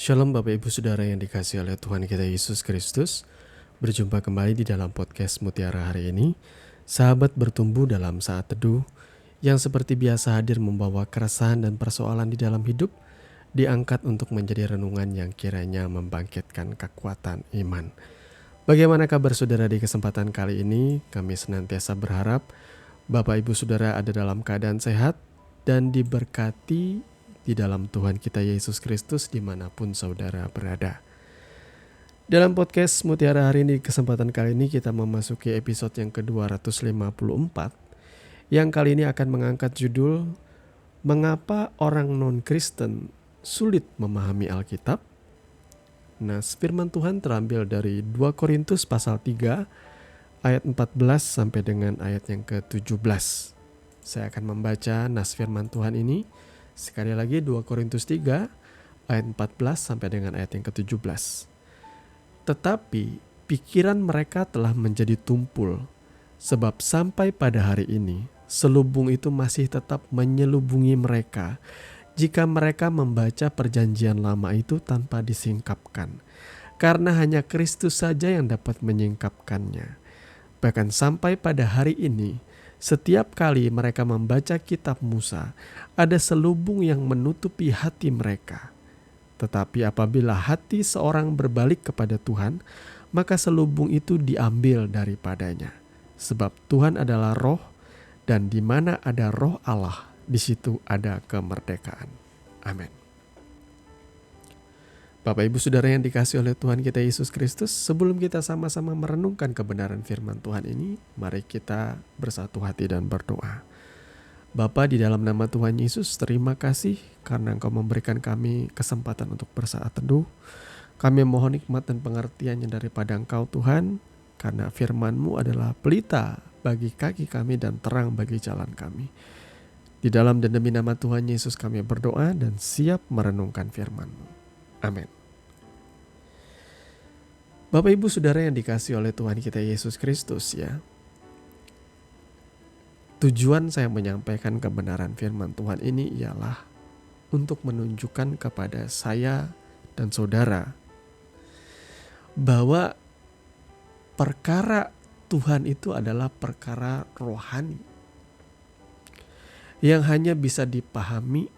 Shalom Bapak Ibu Saudara yang dikasihi oleh Tuhan kita Yesus Kristus. Berjumpa kembali di dalam podcast Mutiara hari ini. Sahabat bertumbuh dalam saat teduh yang seperti biasa hadir membawa keresahan dan persoalan di dalam hidup, diangkat untuk menjadi renungan yang kiranya membangkitkan kekuatan iman. Bagaimana kabar saudara di kesempatan kali ini? Kami senantiasa berharap Bapak Ibu Saudara ada dalam keadaan sehat dan diberkati di dalam Tuhan kita Yesus Kristus dimanapun saudara berada. Dalam podcast Mutiara hari ini, kesempatan kali ini kita memasuki episode yang ke-254 yang kali ini akan mengangkat judul Mengapa Orang Non-Kristen Sulit Memahami Alkitab. Nah, firman Tuhan terambil dari 2 Korintus pasal 3 ayat 14 sampai dengan ayat yang ke-17. Saya akan membaca nas firman Tuhan ini. Sekali lagi 2 Korintus 3 ayat 14 sampai dengan ayat yang ke-17. Tetapi pikiran mereka telah menjadi tumpul, sebab sampai pada hari ini selubung itu masih tetap menyelubungi mereka jika mereka membaca perjanjian lama itu tanpa disingkapkan, karena hanya Kristus saja yang dapat menyingkapkannya. Bahkan sampai pada hari ini, setiap kali mereka membaca kitab Musa, ada selubung yang menutupi hati mereka. Tetapi apabila hati seorang berbalik kepada Tuhan, maka selubung itu diambil daripadanya. Sebab Tuhan adalah roh, dan di mana ada roh Allah, di situ ada kemerdekaan. Amin. Bapak Ibu Saudara yang dikasihi oleh Tuhan kita Yesus Kristus, sebelum kita sama-sama merenungkan kebenaran firman Tuhan ini, mari kita bersatu hati dan berdoa. Bapa, di dalam nama Tuhan Yesus, terima kasih karena Engkau memberikan kami kesempatan untuk bersaat teduh. Kami mohon hikmat dan pengertiannya daripada Engkau Tuhan, karena firman-Mu adalah pelita bagi kaki kami dan terang bagi jalan kami. Di dalam dan demi nama Tuhan Yesus kami berdoa dan siap merenungkan firman-Mu. Amin. Bapak Ibu Saudara yang dikasihi oleh Tuhan kita Yesus Kristus ya. Tujuan saya menyampaikan kebenaran firman Tuhan ini ialah untuk menunjukkan kepada saya dan saudara bahwa perkara Tuhan itu adalah perkara rohani yang hanya bisa dipahami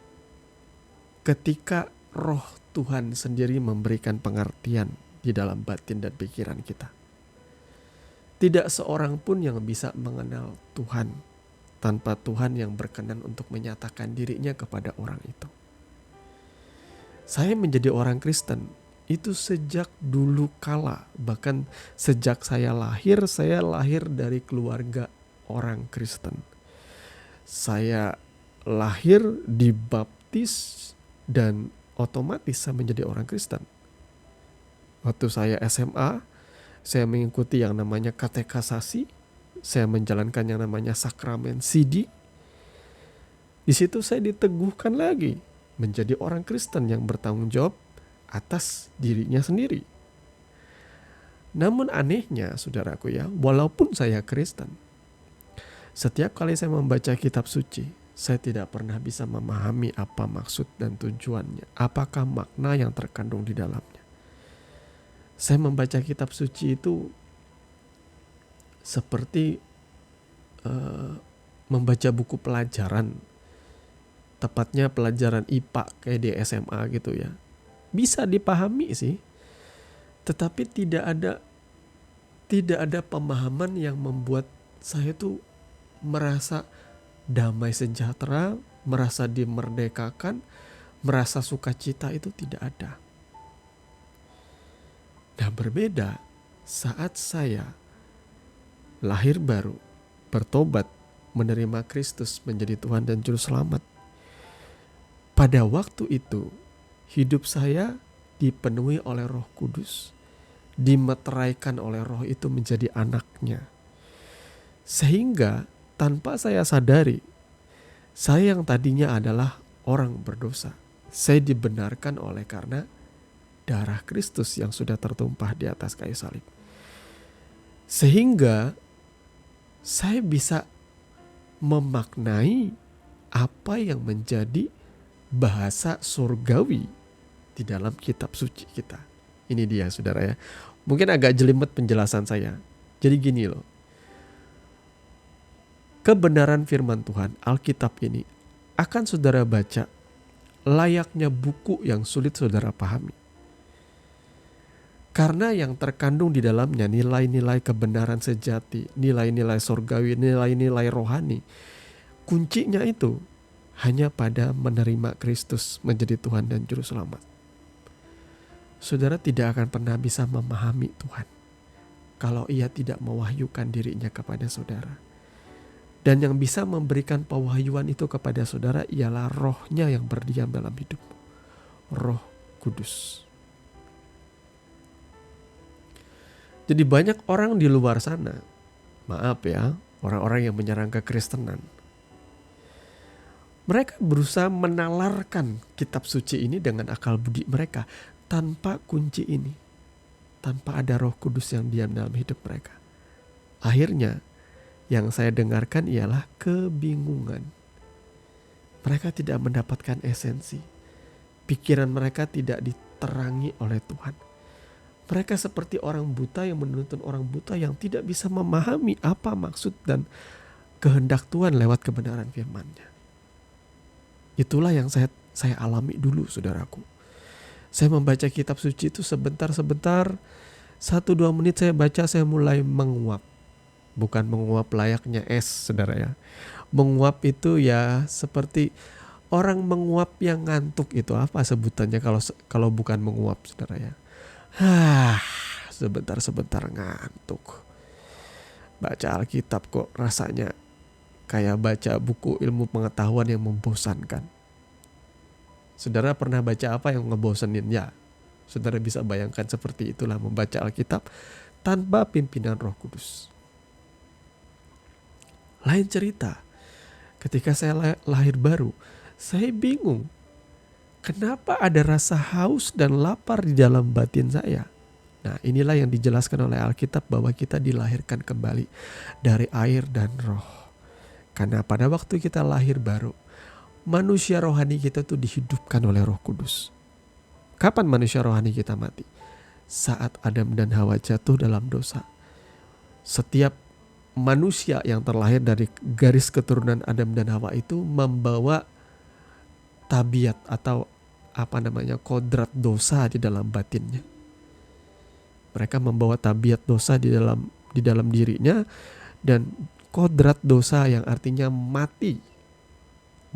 ketika roh Tuhan sendiri memberikan pengertian di dalam batin dan pikiran kita. Tidak seorang pun yang bisa mengenal Tuhan tanpa Tuhan yang berkenan untuk menyatakan dirinya kepada orang itu. Saya menjadi orang Kristen itu sejak dulu kala, bahkan sejak saya lahir dari keluarga orang Kristen. Saya lahir dibaptis dan otomatis saya menjadi orang Kristen. Waktu saya SMA, saya mengikuti yang namanya katekasasi, saya menjalankan yang namanya sakramen sidi. Di situ saya diteguhkan lagi menjadi orang Kristen yang bertanggung jawab atas dirinya sendiri. Namun anehnya saudaraku ya, walaupun saya Kristen, setiap kali saya membaca kitab suci, saya tidak pernah bisa memahami apa maksud dan tujuannya, apakah makna yang terkandung di dalamnya. Saya membaca kitab suci itu seperti membaca buku pelajaran, tepatnya pelajaran IPA kayak di SMA gitu ya. Bisa dipahami sih, tetapi tidak ada pemahaman yang membuat saya tuh merasa damai sejahtera, merasa dimerdekakan, merasa sukacita, itu tidak ada. Nah, berbeda saat saya lahir baru, bertobat, menerima Kristus menjadi Tuhan dan Juru Selamat. Pada waktu itu, hidup saya dipenuhi oleh Roh Kudus, dimeteraikan oleh Roh itu menjadi anaknya. Sehingga tanpa saya sadari, saya yang tadinya adalah orang berdosa, saya dibenarkan oleh karena darah Kristus yang sudah tertumpah di atas kayu salib. Sehingga saya bisa memaknai apa yang menjadi bahasa surgawi di dalam kitab suci kita. Ini dia saudara ya. Mungkin agak jelimet penjelasan saya. Jadi gini loh. Kebenaran firman Tuhan, Alkitab ini akan saudara baca layaknya buku yang sulit saudara pahami. Karena yang terkandung di dalamnya nilai-nilai kebenaran sejati, nilai-nilai sorgawi, nilai-nilai rohani. Kuncinya itu hanya pada menerima Kristus menjadi Tuhan dan Juru Selamat. Saudara tidak akan pernah bisa memahami Tuhan kalau ia tidak mewahyukan dirinya kepada saudara. Dan yang bisa memberikan pewahyuan itu kepada saudara ialah rohnya yang berdiam dalam hidupmu. Roh Kudus. Jadi banyak orang di luar sana, maaf ya, orang-orang yang menyerang kekristenan. Mereka berusaha menalarkan kitab suci ini dengan akal budi mereka tanpa kunci ini. Tanpa ada Roh Kudus yang diam dalam hidup mereka. Akhirnya yang saya dengarkan ialah kebingungan. Mereka tidak mendapatkan esensi. Pikiran mereka tidak diterangi oleh Tuhan. Mereka seperti orang buta yang menuntun orang buta yang tidak bisa memahami apa maksud dan kehendak Tuhan lewat kebenaran firman-Nya. Itulah yang saya alami dulu saudaraku. Saya membaca kitab suci itu sebentar-sebentar, 1-2 menit saya baca, saya mulai menguap. Bukan menguap layaknya es saudara ya. Menguap itu ya seperti orang menguap yang ngantuk itu. Apa sebutannya kalau bukan menguap saudara ya. Sebentar-sebentar ngantuk. Baca Alkitab kok rasanya kayak baca buku ilmu pengetahuan yang membosankan. Saudara pernah baca apa yang ngebosenin? Ya, saudara bisa bayangkan seperti itulah membaca Alkitab tanpa pimpinan Roh Kudus. Lain cerita, ketika saya lahir baru, saya bingung. Kenapa ada rasa haus dan lapar di dalam batin saya? Nah, inilah yang dijelaskan oleh Alkitab bahwa kita dilahirkan kembali dari air dan roh. Karena pada waktu kita lahir baru, manusia rohani kita tuh dihidupkan oleh Roh Kudus. Kapan manusia rohani kita mati? Saat Adam dan Hawa jatuh dalam dosa. Setiap manusia yang terlahir dari garis keturunan Adam dan Hawa itu membawa tabiat atau kodrat dosa di dalam batinnya. Mereka membawa tabiat dosa di dalam dirinya dan kodrat dosa yang artinya mati.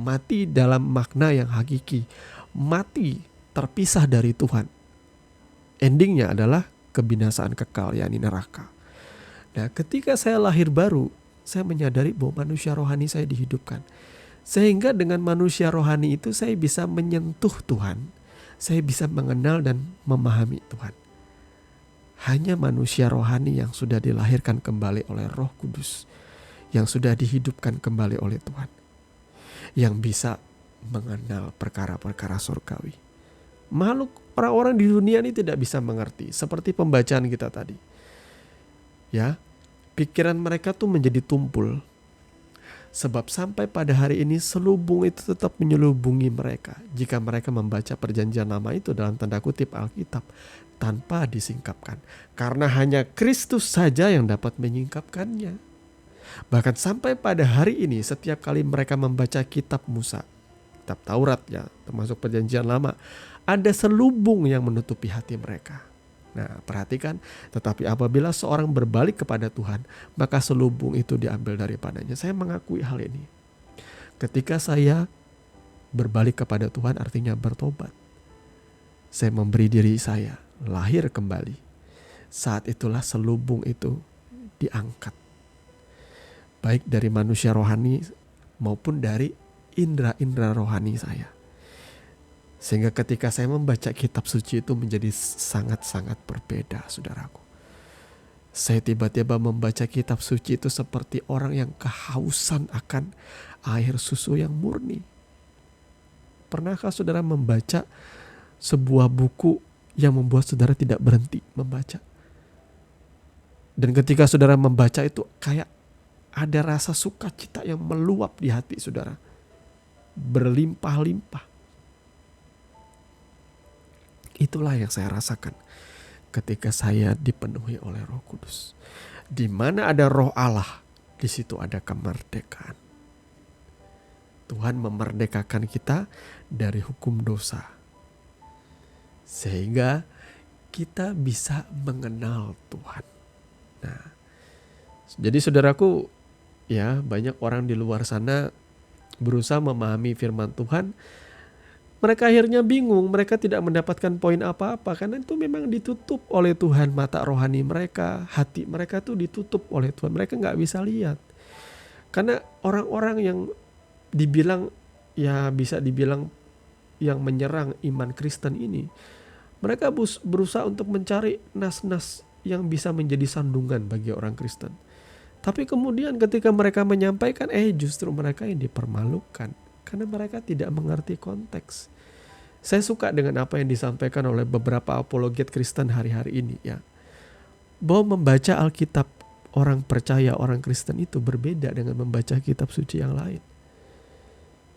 Mati dalam makna yang hakiki. Mati terpisah dari Tuhan. Endingnya adalah kebinasaan kekal, yakni neraka. Nah, ketika saya lahir baru, saya menyadari bahwa manusia rohani saya dihidupkan. Sehingga dengan manusia rohani itu saya bisa menyentuh Tuhan. Saya bisa mengenal dan memahami Tuhan. Hanya manusia rohani yang sudah dilahirkan kembali oleh Roh Kudus, yang sudah dihidupkan kembali oleh Tuhan, yang bisa mengenal perkara-perkara surgawi. Makhluk orang-orang di dunia ini tidak bisa mengerti, seperti pembacaan kita tadi. Ya, pikiran mereka tuh menjadi tumpul. Sebab sampai pada hari ini selubung itu tetap menyelubungi mereka jika mereka membaca perjanjian lama itu dalam tanda kutip Alkitab tanpa disingkapkan. Karena hanya Kristus saja yang dapat menyingkapkannya. Bahkan sampai pada hari ini setiap kali mereka membaca kitab Musa, kitab Taurat ya, termasuk perjanjian lama, ada selubung yang menutupi hati mereka. Nah, perhatikan, tetapi apabila seorang berbalik kepada Tuhan, maka selubung itu diambil daripadanya. Saya mengakui hal ini. Ketika saya berbalik kepada Tuhan artinya bertobat. Saya memberi diri saya, lahir kembali. Saat itulah selubung itu diangkat. Baik dari manusia rohani maupun dari indera-indera rohani saya. Sehingga ketika saya membaca kitab suci itu menjadi sangat-sangat berbeda, saudaraku. Saya tiba-tiba membaca kitab suci itu seperti orang yang kehausan akan air susu yang murni. Pernahkah saudara membaca sebuah buku yang membuat saudara tidak berhenti membaca? Dan ketika saudara membaca itu kayak ada rasa sukacita yang meluap di hati saudara. Berlimpah-limpah. Itulah yang saya rasakan ketika saya dipenuhi oleh Roh Kudus. Di mana ada Roh Allah, di situ ada kemerdekaan. Tuhan memerdekakan kita dari hukum dosa, sehingga kita bisa mengenal Tuhan. Nah, jadi saudaraku, ya, banyak orang di luar sana berusaha memahami firman Tuhan. Mereka akhirnya bingung, mereka tidak mendapatkan poin apa-apa karena itu memang ditutup oleh Tuhan. Mata rohani mereka, hati mereka tuh ditutup oleh Tuhan. Mereka gak bisa lihat. Karena orang-orang yang dibilang, ya bisa dibilang yang menyerang iman Kristen ini, mereka berusaha untuk mencari nas-nas yang bisa menjadi sandungan bagi orang Kristen. Tapi kemudian ketika mereka menyampaikan, justru mereka yang dipermalukan. Karena mereka tidak mengerti konteks. Saya suka dengan apa yang disampaikan oleh beberapa apologet Kristen hari-hari ini, ya. Bahwa membaca Alkitab orang percaya, orang Kristen itu berbeda dengan membaca kitab suci yang lain.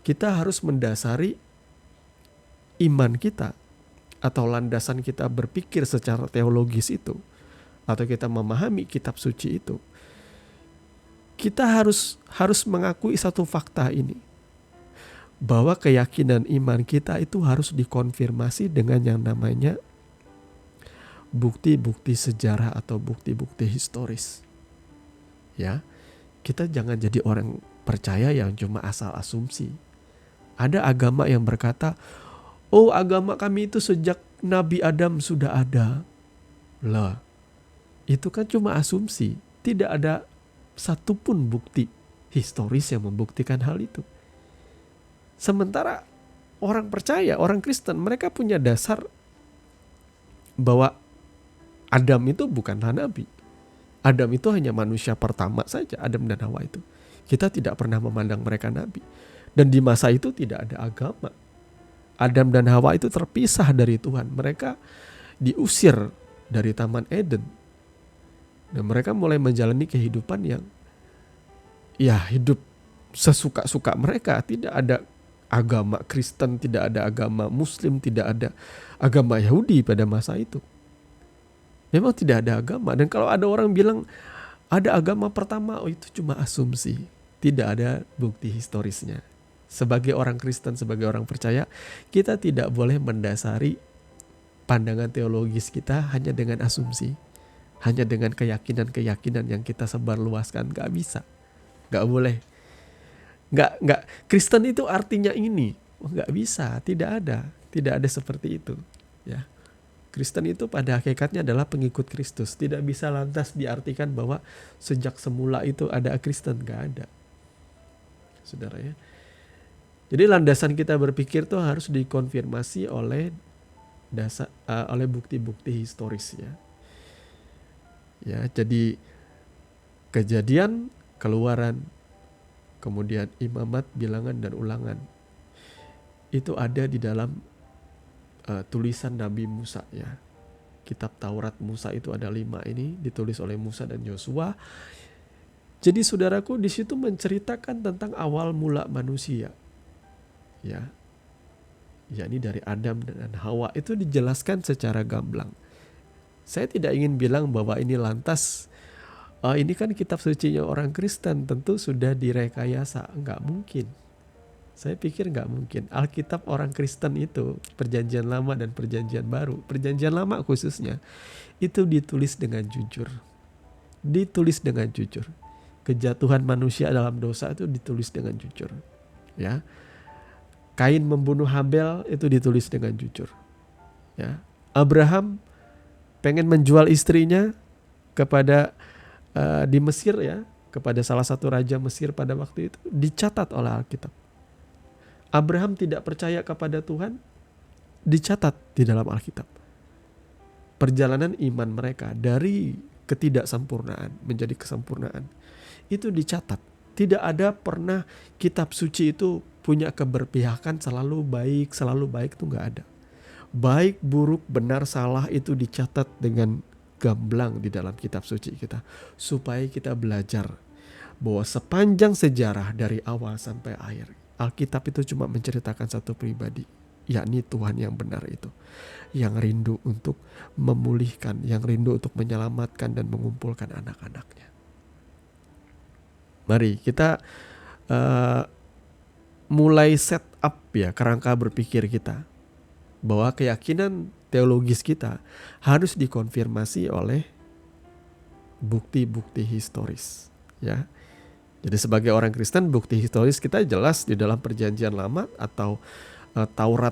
Kita harus mendasari iman kita atau landasan kita berpikir secara teologis itu, atau kita memahami kitab suci itu. Kita harus mengakui satu fakta ini, bahwa keyakinan iman kita itu harus dikonfirmasi dengan yang namanya bukti-bukti sejarah atau bukti-bukti historis. Ya, kita jangan jadi orang percaya yang cuma asal asumsi. Ada agama yang berkata, agama kami itu sejak Nabi Adam sudah ada. Lah, itu kan cuma asumsi. Tidak ada satupun bukti historis yang membuktikan hal itu. Sementara orang percaya, orang Kristen, mereka punya dasar bahwa Adam itu bukanlah nabi. Adam itu hanya manusia pertama saja, Adam dan Hawa itu. Kita tidak pernah memandang mereka nabi. Dan di masa itu tidak ada agama. Adam dan Hawa itu terpisah dari Tuhan. Mereka diusir dari Taman Eden. Dan mereka mulai menjalani kehidupan yang hidup sesuka-suka mereka. Tidak ada agama Kristen, tidak ada agama Muslim, tidak ada agama Yahudi pada masa itu. Memang tidak ada agama. Dan kalau ada orang bilang ada agama pertama, itu cuma asumsi. Tidak ada bukti historisnya. Sebagai orang Kristen, sebagai orang percaya, kita tidak boleh mendasari pandangan teologis kita hanya dengan asumsi. Hanya dengan keyakinan-keyakinan yang kita sebarluaskan. Gak bisa. Gak boleh. Nggak, Kristen itu artinya ini. Nggak bisa, tidak ada seperti itu. Ya, Kristen itu pada hakikatnya adalah pengikut Kristus. Tidak bisa lantas diartikan bahwa sejak semula itu ada Kristen, nggak ada, saudara ya. Jadi landasan kita berpikir tuh harus dikonfirmasi oleh oleh bukti-bukti historis ya. Ya, jadi Kejadian, Keluaran, kemudian Imamat, Bilangan, dan Ulangan itu ada di dalam tulisan Nabi Musa ya. Kitab Taurat Musa itu ada 5 ini, ditulis oleh Musa dan Yosua. Jadi saudaraku, di situ menceritakan tentang awal mula manusia. Ya. Yakni dari Adam dan Hawa, itu dijelaskan secara gamblang. Saya tidak ingin bilang bahwa ini lantas ini kan kitab sucinya orang Kristen, tentu sudah direkayasa. Enggak mungkin. Saya pikir enggak mungkin. Alkitab orang Kristen itu, Perjanjian Lama dan Perjanjian Baru, Perjanjian Lama khususnya, itu ditulis dengan jujur. Ditulis dengan jujur. Kejatuhan manusia dalam dosa itu ditulis dengan jujur. Ya. Kain membunuh Habel itu ditulis dengan jujur. Ya. Abraham pengen menjual istrinya kepada di Mesir ya, kepada salah satu raja Mesir pada waktu itu, dicatat oleh Alkitab. Abraham tidak percaya kepada Tuhan, dicatat di dalam Alkitab. Perjalanan iman mereka dari ketidaksempurnaan menjadi kesempurnaan itu dicatat. Tidak ada pernah kitab suci itu punya keberpihakan selalu baik itu nggak ada. Baik, buruk, benar, salah itu dicatat dengan gamblang di dalam kitab suci kita, supaya kita belajar bahwa sepanjang sejarah dari awal sampai akhir, Alkitab itu cuma menceritakan satu pribadi, yakni Tuhan yang benar itu, yang rindu untuk memulihkan, yang rindu untuk menyelamatkan dan mengumpulkan anak-anaknya. Mari kita mulai set up ya kerangka berpikir kita, bahwa keyakinan teologis kita harus dikonfirmasi oleh bukti-bukti historis ya. Jadi sebagai orang Kristen, bukti historis kita jelas di dalam Perjanjian Lama atau Taurat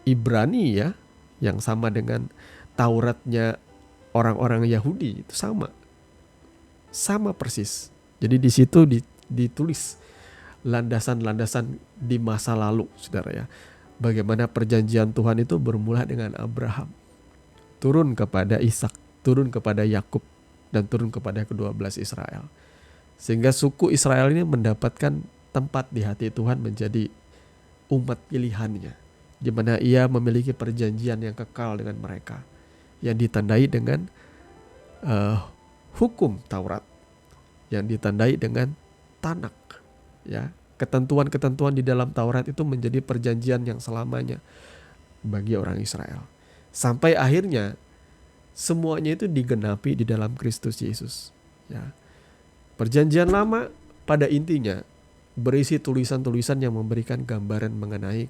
Ibrani ya, yang sama dengan Tauratnya orang-orang Yahudi, itu sama persis. Jadi di situ ditulis landasan-landasan di masa lalu, saudara ya. Bagaimana perjanjian Tuhan itu bermula dengan Abraham, turun kepada Ishak, turun kepada Yakub, dan turun kepada ke-12 Israel. Sehingga suku Israel ini mendapatkan tempat di hati Tuhan menjadi umat pilihannya, di mana ia memiliki perjanjian yang kekal dengan mereka, yang ditandai dengan hukum Taurat, yang ditandai dengan Tanak ya. Ketentuan-ketentuan di dalam Taurat itu menjadi perjanjian yang selamanya bagi orang Israel. Sampai akhirnya semuanya itu digenapi di dalam Kristus Yesus ya. Perjanjian Lama pada intinya berisi tulisan-tulisan yang memberikan gambaran mengenai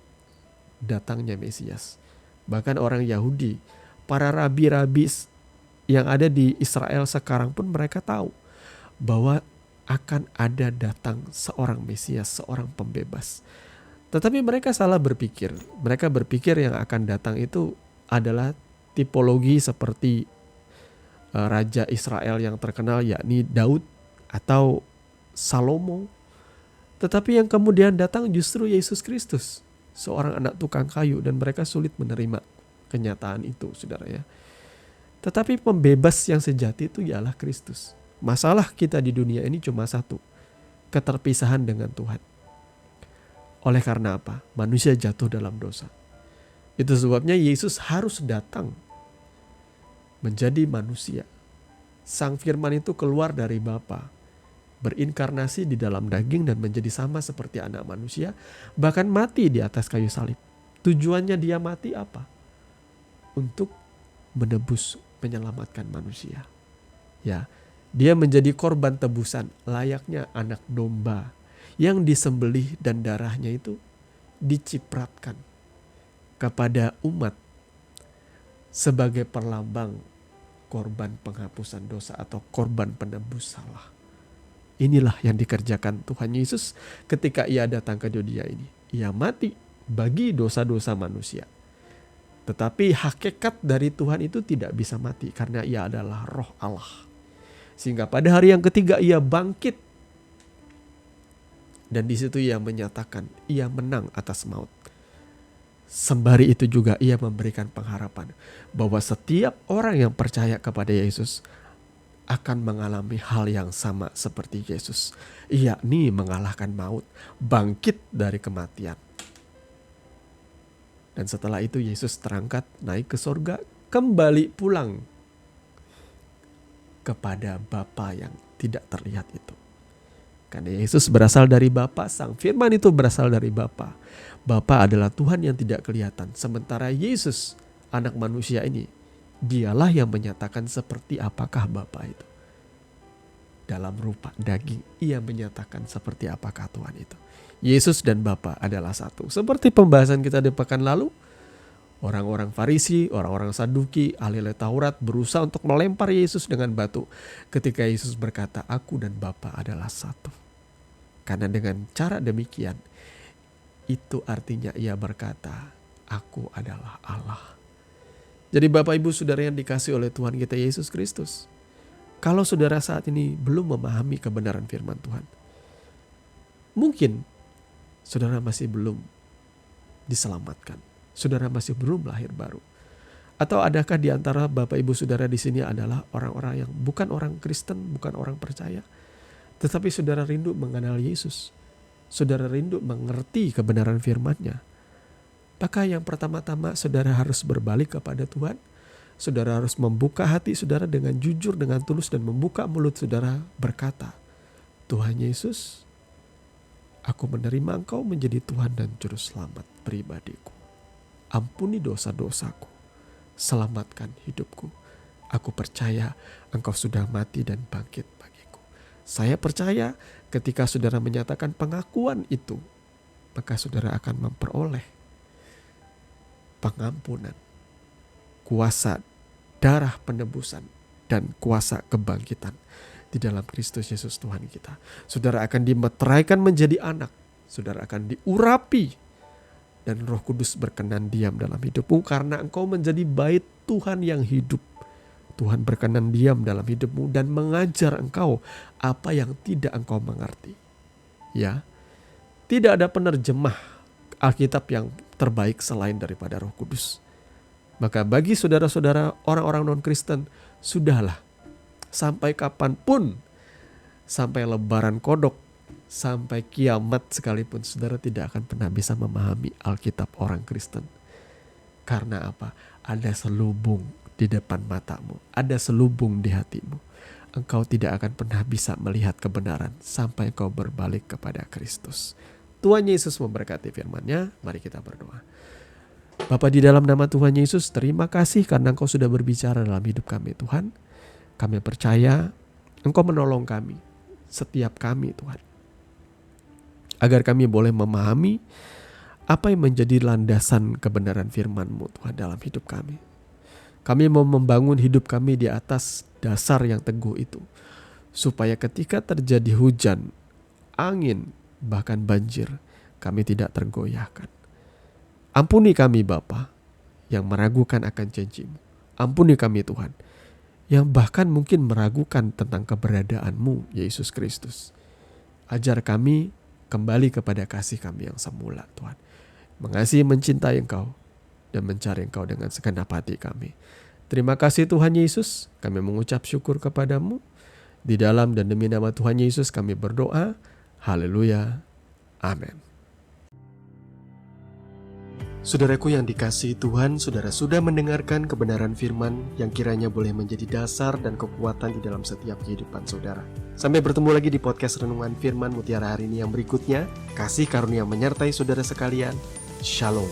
datangnya Mesias. Bahkan orang Yahudi, para rabi-rabi yang ada di Israel sekarang pun mereka tahu bahwa akan ada datang seorang Mesias, seorang pembebas. Tetapi mereka salah berpikir. Mereka berpikir yang akan datang itu adalah tipologi seperti Raja Israel yang terkenal, yakni Daud atau Salomo. Tetapi yang kemudian datang justru Yesus Kristus, seorang anak tukang kayu, dan mereka sulit menerima kenyataan itu, saudara ya. Tetapi pembebas yang sejati itu ialah Kristus. Masalah kita di dunia ini cuma satu, keterpisahan dengan Tuhan. Oleh karena apa? Manusia jatuh dalam dosa. Itu sebabnya Yesus harus datang menjadi manusia. Sang Firman itu keluar dari Bapa, berinkarnasi di dalam daging dan menjadi sama seperti anak manusia, bahkan mati di atas kayu salib. Tujuannya dia mati apa? Untuk menebus, menyelamatkan manusia. Ya, dia menjadi korban tebusan layaknya anak domba yang disembelih dan darahnya itu dicipratkan kepada umat sebagai perlambang korban penghapusan dosa atau korban penebus salah. Inilah yang dikerjakan Tuhan Yesus ketika ia datang ke dunia ini. Ia mati bagi dosa-dosa manusia. Tetapi hakikat dari Tuhan itu tidak bisa mati karena ia adalah Roh Allah. Sehingga pada hari yang ketiga ia bangkit. Dan di situ ia menyatakan ia menang atas maut. Sembari itu juga ia memberikan pengharapan bahwa setiap orang yang percaya kepada Yesus akan mengalami hal yang sama seperti Yesus, yakni mengalahkan maut, bangkit dari kematian. Dan setelah itu Yesus terangkat naik ke sorga, kembali pulang kepada Bapa yang tidak terlihat itu. Karena Yesus berasal dari Bapa, Sang Firman itu berasal dari Bapa. Bapa adalah Tuhan yang tidak kelihatan. Sementara Yesus, anak manusia ini, dialah yang menyatakan seperti apakah Bapa itu. Dalam rupa daging, ia menyatakan seperti apakah Tuhan itu. Yesus dan Bapa adalah satu. Seperti pembahasan kita di pekan lalu, orang-orang Farisi, orang-orang Saduki, ahli Taurat berusaha untuk melempar Yesus dengan batu. Ketika Yesus berkata, aku dan Bapa adalah satu. Karena dengan cara demikian, itu artinya ia berkata, aku adalah Allah. Jadi Bapak Ibu Saudara yang dikasihi oleh Tuhan kita Yesus Kristus, kalau saudara saat ini belum memahami kebenaran firman Tuhan, mungkin saudara masih belum diselamatkan. Saudara masih belum lahir baru. Atau adakah di antara Bapak Ibu Saudara di sini adalah orang-orang yang bukan orang Kristen, bukan orang percaya, tetapi saudara rindu mengenal Yesus. Saudara rindu mengerti kebenaran firman-Nya. Maka yang pertama-tama saudara harus berbalik kepada Tuhan. Saudara harus membuka hati saudara dengan jujur, dengan tulus, dan membuka mulut saudara berkata, Tuhan Yesus, aku menerima Engkau menjadi Tuhan dan Juru Selamat pribadiku. Ampuni dosa-dosaku, selamatkan hidupku. Aku percaya Engkau sudah mati dan bangkit bagiku. Saya percaya ketika saudara menyatakan pengakuan itu, maka saudara akan memperoleh pengampunan, kuasa darah penebusan, dan kuasa kebangkitan di dalam Kristus Yesus Tuhan kita. Saudara akan dimeteraikan menjadi anak. Saudara akan diurapi dan Roh Kudus berkenan diam dalam hidupmu karena engkau menjadi bait Tuhan yang hidup. Tuhan berkenan diam dalam hidupmu dan mengajar engkau apa yang tidak engkau mengerti. Ya, tidak ada penerjemah Alkitab yang terbaik selain daripada Roh Kudus. Maka bagi saudara-saudara orang-orang non-Kristen, sudahlah, sampai kapanpun, sampai lebaran kodok, sampai kiamat sekalipun, saudara tidak akan pernah bisa memahami Alkitab orang Kristen. Karena apa? Ada selubung di depan matamu, ada selubung di hatimu. Engkau tidak akan pernah bisa melihat kebenaran sampai engkau berbalik kepada Kristus. Tuhan Yesus memberkati firman-Nya. Mari kita berdoa. Bapa, di dalam nama Tuhan Yesus, terima kasih karena Engkau sudah berbicara dalam hidup kami, Tuhan. Kami percaya Engkau menolong kami, setiap kami, Tuhan, agar kami boleh memahami apa yang menjadi landasan kebenaran firman-Mu, Tuhan, dalam hidup kami. Kami mau membangun hidup kami di atas dasar yang teguh itu, supaya ketika terjadi hujan, angin, bahkan banjir, kami tidak tergoyahkan. Ampuni kami Bapa yang meragukan akan janji-Mu. Ampuni kami Tuhan yang bahkan mungkin meragukan tentang keberadaan-Mu, Yesus Kristus. Ajar kami kembali kepada kasih kami yang semula, Tuhan. Mengasihi, mencintai Engkau dan mencari Engkau dengan segenap hati kami. Terima kasih Tuhan Yesus, kami mengucap syukur kepadamu. Di dalam dan demi nama Tuhan Yesus kami berdoa. Haleluya. Amin. Saudaraku yang dikasihi Tuhan, saudara sudah mendengarkan kebenaran firman yang kiranya boleh menjadi dasar dan kekuatan di dalam setiap kehidupan saudara. Sampai bertemu lagi di podcast Renungan Firman Mutiara hari ini yang berikutnya. Kasih karunia menyertai saudara sekalian. Shalom.